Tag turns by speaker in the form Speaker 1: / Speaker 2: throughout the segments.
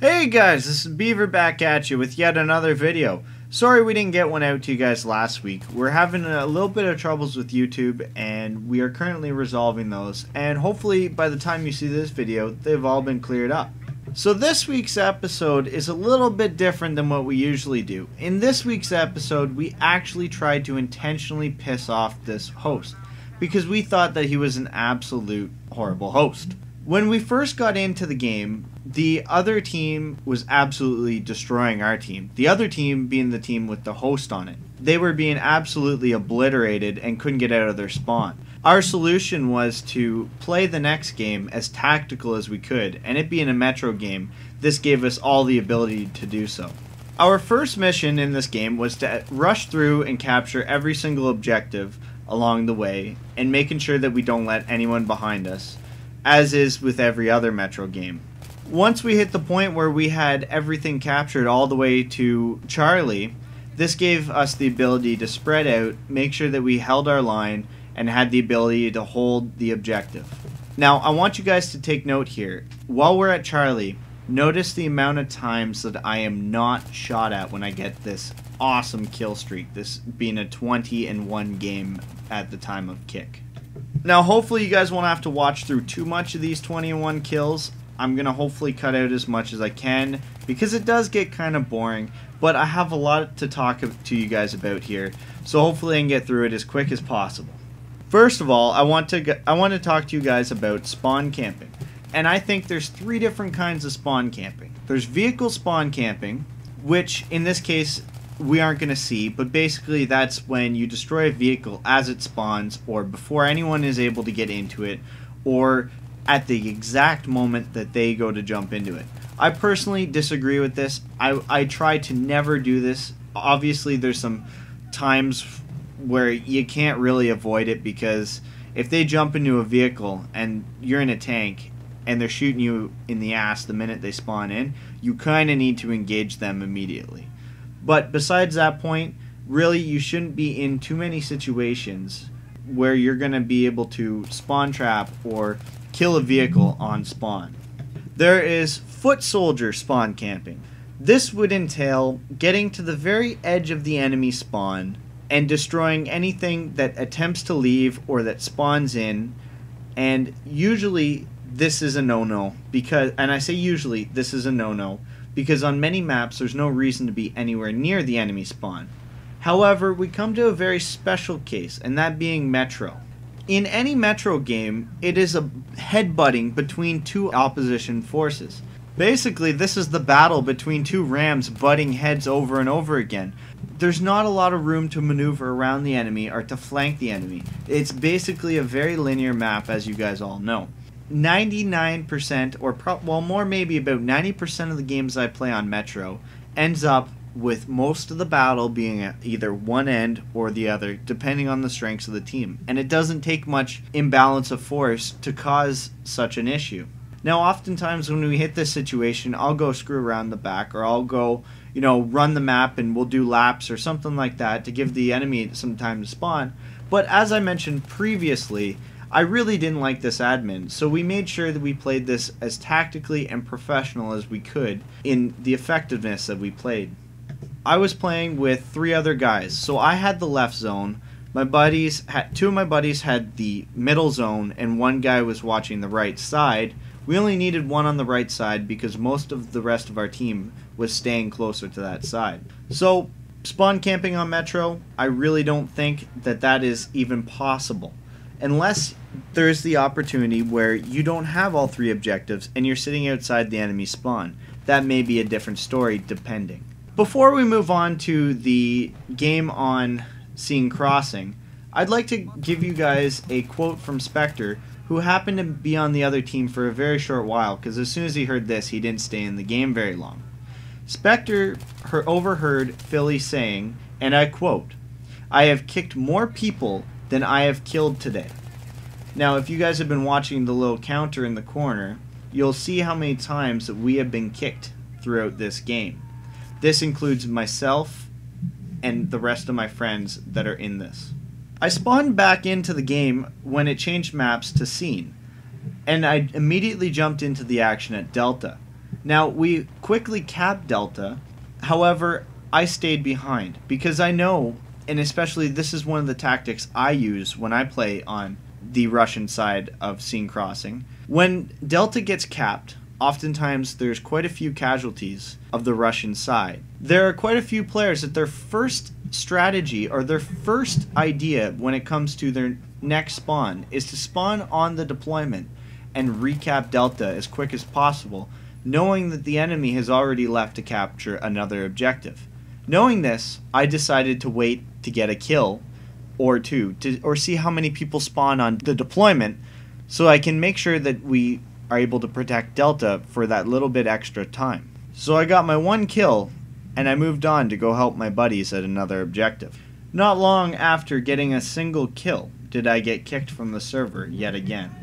Speaker 1: Hey guys, this is Beaver back at you with yet another video. Sorry we didn't get one out to you guys last week. We're having a little bit of troubles with YouTube and we are currently resolving those, and hopefully by the time you see this video they've all been cleared up. So this week's episode is a little bit different than what we usually do. In this week's episode we actually tried to intentionally piss off this host because we thought that he was an absolute horrible host. When we first got into the game, the other team was absolutely destroying our team. The other team being the team with the host on it. They were being absolutely obliterated and couldn't get out of their spawn. Our solution was to play the next game as tactical as we could, and it being a Metro game, this gave us all the ability to do so. Our first mission in this game was to rush through and capture every single objective along the way, and making sure that we don't let anyone behind us, as is with every other Metro game. Once we hit the point where we had everything captured all the way to Charlie, this gave us the ability to spread out, make sure that we held our line, and had the ability to hold the objective. Now, I want you guys to take note here. While we're at Charlie, notice the amount of times that I am not shot at when I get this awesome kill streak, this being a 20-1 game at the time of kick. Now, hopefully you guys won't have to watch through too much of these 20-1 kills. I'm going to hopefully cut out as much as I can because it does get kind of boring, but I have a lot to talk to you guys about here, so hopefully I can get through it as quick as possible. First of all, I want to talk to you guys about spawn camping, and I think there's three different kinds of spawn camping. There's vehicle spawn camping, which in this case we aren't going to see, but basically that's when you destroy a vehicle as it spawns or before anyone is able to get into it, or at the exact moment that they go to jump into it. I personally disagree with this. I try to never do this. Obviously there's some times where you can't really avoid it, because if they jump into a vehicle and you're in a tank and they're shooting you in the ass the minute they spawn in, you kind of need to engage them immediately. But besides that point, really you shouldn't be in too many situations where you're going to be able to spawn trap or kill a vehicle on spawn. There is foot soldier spawn camping. This would entail getting to the very edge of the enemy spawn and destroying anything that attempts to leave or that spawns in, and usually this is a no-no, because, and I say usually this is a no-no, because on many maps there's no reason to be anywhere near the enemy spawn. However, we come to a very special case, and that being Metro. In any Metro game, it is a headbutting between two opposition forces. Basically, this is the battle between two rams butting heads over and over again. There's not a lot of room to maneuver around the enemy or to flank the enemy. It's basically a very linear map, as you guys all know. 99% or more, maybe about 90% of the games I play on Metro ends up with most of the battle being at either one end or the other, depending on the strengths of the team. And it doesn't take much imbalance of force to cause such an issue. Now, oftentimes when we hit this situation, I'll go screw around the back, or I'll go, run the map and we'll do laps or something like that to give the enemy some time to spawn. But as I mentioned previously, I really didn't like this admin, so we made sure that we played this as tactically and professional as we could in the effectiveness that we played. I was playing with three other guys, so I had the left zone. Two of my buddies had the middle zone, and one guy was watching the right side. We only needed one on the right side because most of the rest of our team was staying closer to that side. So, spawn camping on Metro, I really don't think that that is even possible. Unless there's the opportunity where you don't have all three objectives and you're sitting outside the enemy spawn. That may be a different story, depending. Before we move on to the game on Scene Crossing, I'd like to give you guys a quote from Spectre, who happened to be on the other team for a very short while, because as soon as he heard this, he didn't stay in the game very long. Spectre overheard Philly saying, and I quote, "I have kicked more people than I have killed today." Now, if you guys have been watching the little counter in the corner, you'll see how many times that we have been kicked throughout this game. This includes myself and the rest of my friends that are in this. I spawned back into the game when it changed maps to Scene, and I immediately jumped into the action at Delta. Now, we quickly capped Delta. However, I stayed behind because I know, and especially this is one of the tactics I use when I play on the Russian side of scene crossing. When Delta gets capped, oftentimes there's quite a few casualties of the Russian side. There are quite a few players that their first strategy or their first idea when it comes to their next spawn is to spawn on the deployment and recap Delta as quick as possible, knowing that the enemy has already left to capture another objective. Knowing this, I decided to wait to get a kill or two, or see how many people spawn on the deployment, so I can make sure that we are able to protect Delta for that little bit extra time. So I got my one kill, and I moved on to go help my buddies at another objective. Not long after getting a single kill did I get kicked from the server yet again.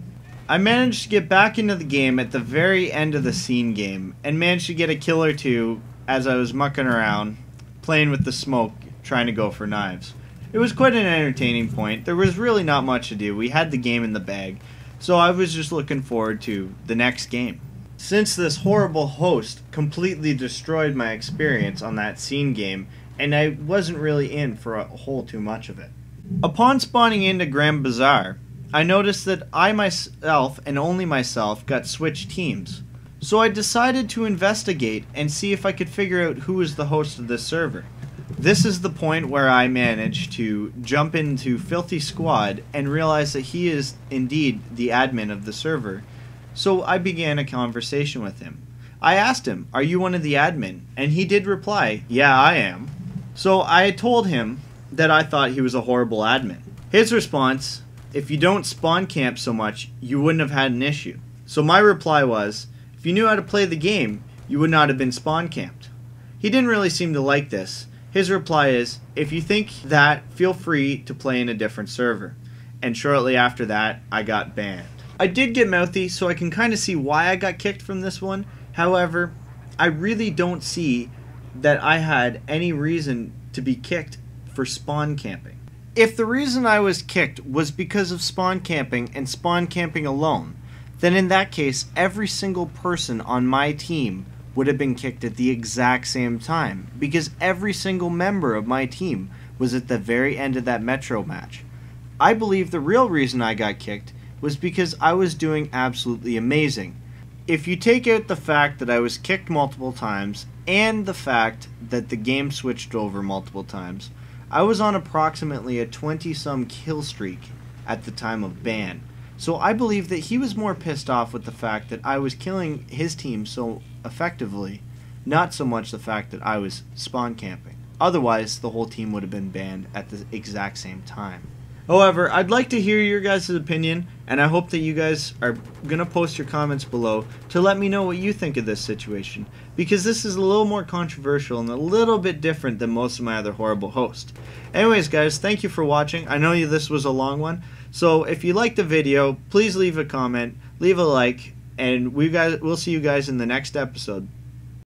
Speaker 1: I managed to get back into the game at the very end of the scene game, and managed to get a kill or two as I was mucking around, playing with the smoke, trying to go for knives. It was quite an entertaining point. There was really not much to do. We had the game in the bag, so I was just looking forward to the next game. Since this horrible host completely destroyed my experience on that scene game, and I wasn't really in for a whole too much of it. Upon spawning into Grand Bazaar, I noticed that I myself, and only myself, got switched teams. So I decided to investigate and see if I could figure out who was the host of this server. This is the point where I managed to jump into Filthy Squad and realize that he is indeed the admin of the server. So I began a conversation with him. I asked him, "Are you one of the admin?" And he did reply, "Yeah, I am." So I told him that I thought he was a horrible admin. His response, "If you don't spawn camp so much, you wouldn't have had an issue." So my reply was, "If you knew how to play the game, you would not have been spawn camped." He didn't really seem to like this. His reply is, "If you think that, feel free to play in a different server." And shortly after that, I got banned. I did get mouthy, so I can kind of see why I got kicked from this one. However, I really don't see that I had any reason to be kicked for spawn camping. If the reason I was kicked was because of spawn camping and spawn camping alone, then in that case, every single person on my team would have been kicked at the exact same time, because every single member of my team was at the very end of that Metro match. I believe the real reason I got kicked was because I was doing absolutely amazing. If you take out the fact that I was kicked multiple times and the fact that the game switched over multiple times, I was on approximately a 20-some kill streak at the time of ban. So I believe that he was more pissed off with the fact that I was killing his team so effectively, not so much the fact that I was spawn camping. Otherwise, the whole team would have been banned at the exact same time. However, I'd like to hear your guys' opinion, and I hope that you guys are going to post your comments below to let me know what you think of this situation, because this is a little more controversial and a little bit different than most of my other horrible hosts. Anyways, guys, thank you for watching. I know this was a long one, so if you liked the video, please leave a comment, leave a like, and we'll see you guys in the next episode.